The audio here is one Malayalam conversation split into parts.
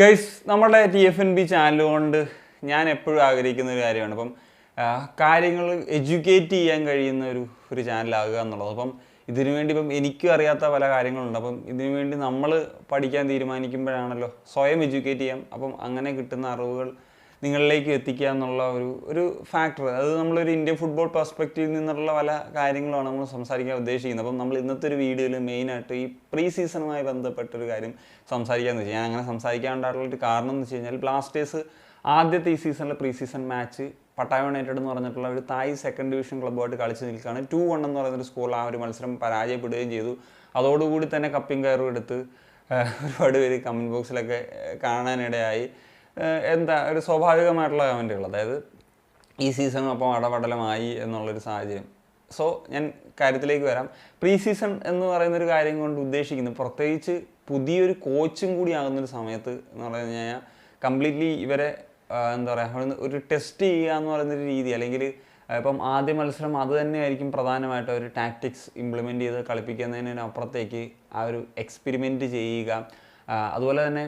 ഗൈസ് നമ്മുടെ TFNB ചാനൽ കൊണ്ട് ഞാൻ എപ്പോഴും ആഗ്രഹിക്കുന്ന ഒരു കാര്യമാണ് അപ്പം കാര്യങ്ങൾ എഡ്യൂക്കേറ്റ് ചെയ്യാൻ കഴിയുന്ന ഒരു ചാനലാകുക എന്നുള്ളത്. അപ്പം ഇതിനുവേണ്ടി ഇപ്പം എനിക്കും അറിയാത്ത പല കാര്യങ്ങളുണ്ട്. അപ്പം ഇതിനുവേണ്ടി നമ്മൾ പഠിക്കാൻ തീരുമാനിക്കുമ്പോഴാണല്ലോ സ്വയം എഡ്യൂക്കേറ്റ് ചെയ്യാം. അപ്പം അങ്ങനെ കിട്ടുന്ന അറിവുകൾ നിങ്ങളിലേക്ക് എത്തിക്കുക എന്നുള്ള ഒരു ഫാക്ടർ, അത് നമ്മളൊരു ഇന്ത്യൻ ഫുട്ബോൾ പെർസ്പെക്റ്റീവിൽ നിന്നുള്ള പല കാര്യങ്ങളാണ് നമ്മൾ സംസാരിക്കാൻ ഉദ്ദേശിക്കുന്നത്. അപ്പം നമ്മൾ ഇന്നത്തെ ഒരു വീഡിയോയിൽ മെയിനായിട്ട് ഈ പ്രീ സീസണുമായി ബന്ധപ്പെട്ടൊരു കാര്യം സംസാരിക്കാമെന്ന് വെച്ചാൽ, ഞാൻ അങ്ങനെ സംസാരിക്കാനുണ്ടായിട്ടുള്ളൊരു കാരണം എന്ന് വെച്ച് കഴിഞ്ഞാൽ, ബ്ലാസ്റ്റേഴ്സ് ആദ്യത്തെ ഈ സീസണിലെ pre season match Pattaya United എന്ന് പറഞ്ഞിട്ടുള്ള ഒരു തായ് സെക്കൻഡ് ഡിവിഷൻ ക്ലബ്ബുമായിട്ട് കളിച്ച് നിൽക്കുകയാണ്. 2-1 എന്ന് പറയുന്നൊരു സ്കോറിൽ ആ ഒരു മത്സരം പരാജയപ്പെടുകയും ചെയ്തു. അതോടുകൂടി തന്നെ കപ്പിയും കയറും എടുത്ത് ഒരുപാട് പേര് കമൻറ്റ് ബോക്സിലൊക്കെ കാണാനിടയായി. എന്താ ഒരു സ്വാഭാവികമായിട്ടുള്ള കമൻറ്റുകൾ, അതായത് ഈ സീസണും അപ്പം അടപടലമായി എന്നുള്ളൊരു സാഹചര്യം. സോ ഞാൻ കാര്യത്തിലേക്ക് വരാം. പ്രീ സീസൺ എന്ന് പറയുന്നൊരു കാര്യം കൊണ്ട് ഉദ്ദേശിക്കുന്നത്, പ്രത്യേകിച്ച് പുതിയൊരു കോച്ചും കൂടി ആകുന്നൊരു സമയത്ത് എന്ന് പറഞ്ഞു കഴിഞ്ഞാൽ കംപ്ലീറ്റ്ലി ഇവരെ എന്താ പറയുക, ഒരു ടെസ്റ്റ് ചെയ്യുക എന്ന് പറയുന്നൊരു രീതി, അല്ലെങ്കിൽ ഇപ്പം ആദ്യ മത്സരം അത് തന്നെയായിരിക്കും പ്രധാനമായിട്ട് ഒരു ടാക്ടിക്സ് ഇംപ്ലിമെൻറ്റ് ചെയ്ത് കളിപ്പിക്കുന്നതിനപ്പുറത്തേക്ക് ആ ഒരു എക്സ്പെരിമെൻറ്റ് ചെയ്യുക, അതുപോലെ തന്നെ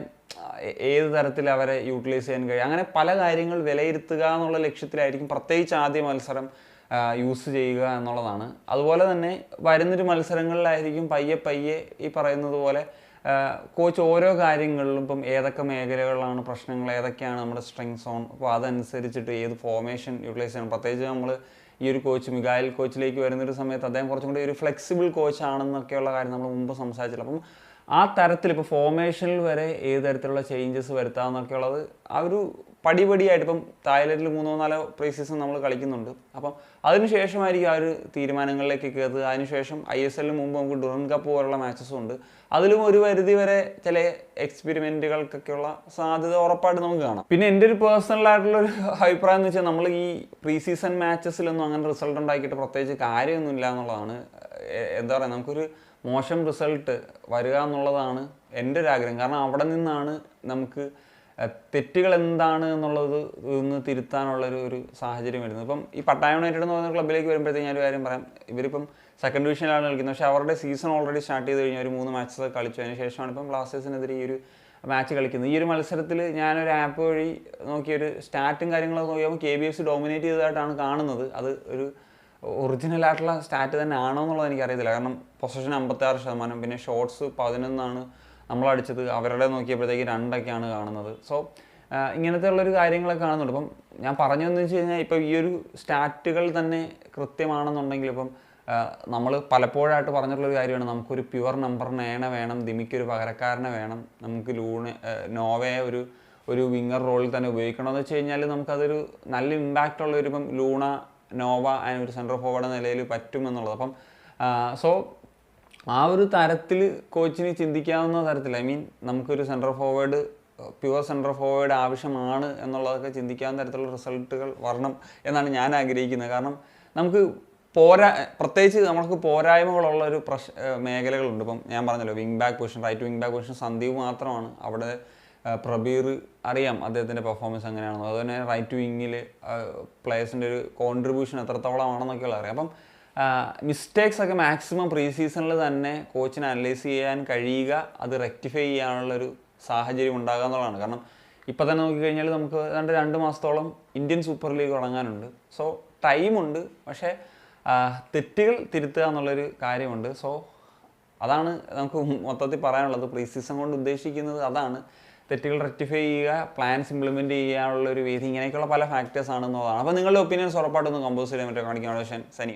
ഏത് തരത്തിൽ അവരെ യൂട്ടിലൈസ് ചെയ്യാൻ കഴിയും, അങ്ങനെ പല കാര്യങ്ങൾ വിലയിരുത്തുക എന്നുള്ള ലക്ഷ്യത്തിലായിരിക്കും പ്രത്യേകിച്ച് ആദ്യ മത്സരം യൂസ് ചെയ്യുക എന്നുള്ളതാണ്. അതുപോലെ തന്നെ വരുന്നൊരു മത്സരങ്ങളിലായിരിക്കും പയ്യെ ഈ പറയുന്നത് പോലെ കോച്ച് ഓരോ കാര്യങ്ങളിലും ഇപ്പം ഏതൊക്കെ മേഖലകളിലാണ് പ്രശ്നങ്ങൾ, ഏതൊക്കെയാണ് നമ്മുടെ സ്ട്രെങ്ത് സോൺ, അപ്പോൾ അതനുസരിച്ചിട്ട് ഏത് ഫോർമേഷൻ യൂട്ടിലൈസ് ചെയ്യണം. പ്രത്യേകിച്ച് നമ്മൾ ഈ ഒരു കോച്ച് മിഗായൽ കോച്ചിലേക്ക് വരുന്നൊരു സമയത്ത് അദ്ദേഹം കുറച്ചും കൂടി ഒരു ഫ്ലെക്സിബിൾ കോച്ചാണെന്നൊക്കെയുള്ള കാര്യം നമ്മൾ മുമ്പ് സംസാരിച്ചില്ല. അപ്പം ആ തരത്തിൽ ഇപ്പോൾ ഫോർമേഷനിൽ വരെ ഏത് തരത്തിലുള്ള ചേഞ്ചസ് വരുത്താമെന്നൊക്കെ ഉള്ളത് ആ ഒരു പടിപടിയായിട്ട് ഇപ്പം തായ്ലൻഡിൽ 3-4 പ്രീ സീസൺ നമ്മൾ കളിക്കുന്നുണ്ട്. അപ്പം അതിനുശേഷമായിരിക്കും ആ ഒരു തീരുമാനങ്ങളിലേക്കൊക്കെ എത്തുക. അതിനുശേഷം ISL മുമ്പ് നമുക്ക് ഡുറൻ കപ്പ് പോലുള്ള മാച്ചസും ഉണ്ട്. അതിലും ഒരു പരിധി വരെ ചില എക്സ്പെരിമെൻറ്റുകൾക്കൊക്കെയുള്ള സാധ്യത ഉറപ്പായിട്ട് നമുക്ക് കാണാം. പിന്നെ എൻ്റെ ഒരു പേഴ്സണലായിട്ടുള്ളൊരു അഭിപ്രായം എന്ന് വെച്ചാൽ, നമ്മൾ ഈ പ്രീ സീസൺ മാച്ചസിലൊന്നും അങ്ങനെ റിസൾട്ട് ഉണ്ടാക്കിയിട്ട് പ്രത്യേകിച്ച് കാര്യമൊന്നുമില്ല എന്നുള്ളതാണ്. എന്താ പറയുക, നമുക്കൊരു മോശം റിസൾട്ട് വരിക എന്നുള്ളതാണ് എൻ്റെ ഒരു ആഗ്രഹം. കാരണം അവിടെ നിന്നാണ് നമുക്ക് തെറ്റുകൾ എന്താണ് എന്നുള്ളത് ഒന്ന് തിരുത്താനുള്ളൊരു സാഹചര്യം വരുന്നത്. ഇപ്പം ഈ പട്ടായ യുണൈറ്റഡ് എന്ന് പറയുന്ന ക്ലബ്ബിലേക്ക് വരുമ്പോഴത്തേക്ക് ഞാനൊരു കാര്യം പറയാം. ഇവരിപ്പം സെക്കൻഡ് ഡിവിഷനിലാണ് കളിക്കുന്നത്, പക്ഷേ അവരുടെ സീസൺ ഓൾറെഡി സ്റ്റാർട്ട് ചെയ്ത് കഴിഞ്ഞാൽ ഒരു 3 മാച്ചസ് കളിച്ചു. അതിന് ശേഷമാണ് ഇപ്പം ബ്ലാസ്റ്റേഴ്സിനെതിരെ ഈ ഒരു മാച്ച് കളിക്കുന്നത്. ഈ ഒരു മത്സരത്തിൽ ഞാനൊരു ആപ്പ് വഴി നോക്കിയൊരു സ്റ്റാറ്റും കാര്യങ്ങളൊക്കെ നോക്കിയപ്പോൾ KBFC ഡോമിനേറ്റ് ചെയ്തതായിട്ടാണ് കാണുന്നത്. അത് ഒരു ഒറിജിനലായിട്ടുള്ള സ്റ്റാറ്റ് തന്നെ ആണോ എന്നുള്ളത് എനിക്കറിയത്തില്ല. കാരണം പൊസഷൻ 56%, പിന്നെ ഷോട്ട്സ് 11 നമ്മളടിച്ചത്, അവരുടെ നോക്കിയപ്പോഴത്തേക്ക് 2 കാണുന്നത്. സോ ഇങ്ങനത്തെ ഉള്ളൊരു കാര്യങ്ങളൊക്കെ കാണുന്നുണ്ട്. ഇപ്പം ഞാൻ പറഞ്ഞതെന്ന് വെച്ച് കഴിഞ്ഞാൽ, ഇപ്പോൾ ഈ ഒരു സ്റ്റാറ്റുകൾ തന്നെ കൃത്യമാണെന്നുണ്ടെങ്കിൽ ഇപ്പം നമ്മൾ പലപ്പോഴായിട്ട് പറഞ്ഞിട്ടുള്ളൊരു കാര്യമാണ്, നമുക്കൊരു പ്യുവർ നമ്പർ 9 വേണം, ദിമിക്കൊരു പകരക്കാരനെ വേണം, നമുക്ക് നോവയെ ഒരു വിങ്ങർ റോളിൽ തന്നെ ഉപയോഗിക്കണമെന്ന് വെച്ച് കഴിഞ്ഞാൽ നമുക്കതൊരു നല്ല ഇമ്പാക്റ്റ് ഉള്ളൊരു ഇപ്പം ലൂണ, നോവ ഒരു സെൻട്രൽ ഫോർവേഡ് നിലയിൽ പറ്റുമെന്നുള്ളത്. അപ്പം സോ ആ ഒരു തരത്തിൽ കോച്ചിന് ചിന്തിക്കാവുന്ന തരത്തിൽ, ഐ മീൻ നമുക്കൊരു പ്യുവർ സെൻട്രൽ ഫോർവേഡ് ആവശ്യമാണ് എന്നുള്ളതൊക്കെ ചിന്തിക്കാവുന്ന തരത്തിലുള്ള റിസൾട്ടുകൾ വരണം എന്നാണ് ഞാൻ ആഗ്രഹിക്കുന്നത്. കാരണം നമുക്ക് പ്രത്യേകിച്ച് നമുക്ക് പോരായ്മകളുള്ളൊരു മേഖലകളുണ്ട്. ഇപ്പം ഞാൻ പറഞ്ഞല്ലോ, wing back position, right wing back position Sandeep മാത്രമാണ്. അവിടെ പ്രബീർ അറിയാം അദ്ദേഹത്തിൻ്റെ പെർഫോമൻസ് എങ്ങനെയാണെന്ന്, അതുപോലെ റൈറ്റ് വിങ്ങിൽ പ്ലേയേഴ്സിൻ്റെ ഒരു കോൺട്രിബ്യൂഷൻ എത്രത്തോളം ആണെന്നൊക്കെയുള്ള അറിയാം. അപ്പം മിസ്റ്റേക്സ് ഒക്കെ മാക്സിമം പ്രീ സീസണിൽ തന്നെ കോച്ചിന് അനലൈസ് ചെയ്യാൻ കഴിയുക, അത് റെക്ടിഫൈ ചെയ്യാനുള്ളൊരു സാഹചര്യം ഉണ്ടാകുക എന്നുള്ളതാണ്. കാരണം ഇപ്പോൾ തന്നെ നോക്കിക്കഴിഞ്ഞാൽ നമുക്ക് 2 മാസത്തോളം ഇന്ത്യൻ സൂപ്പർ ലീഗ് തുടങ്ങാനുണ്ട്. സോ ടൈമുണ്ട്, പക്ഷേ തെറ്റുകൾ തിരുത്തുക എന്നുള്ളൊരു കാര്യമുണ്ട്. സോ അതാണ് നമുക്ക് മൊത്തത്തിൽ പറയാനുള്ളത്. പ്രീ സീസൺ കൊണ്ട് ഉദ്ദേശിക്കുന്നത് അതാണ്, തെറ്റുകൾ റെക്ടിഫൈ ചെയ്യുക, പ്ലാൻസ് ഇംപ്ലിമെൻറ്റ് ചെയ്യാനുള്ളൊരു വേദി, ഇങ്ങനെയൊക്കെയുള്ള പല ഫാക്ടേഴ്സ് ആണെന്നുള്ളതാണ്. അപ്പോൾ നിങ്ങളുടെ ഒപ്പീനിയൻസ് ഉറപ്പായിട്ടൊന്ന് കമ്പോസ് ചെയ്യാൻ പറ്റുമോ കാണിക്കാൻ സനി.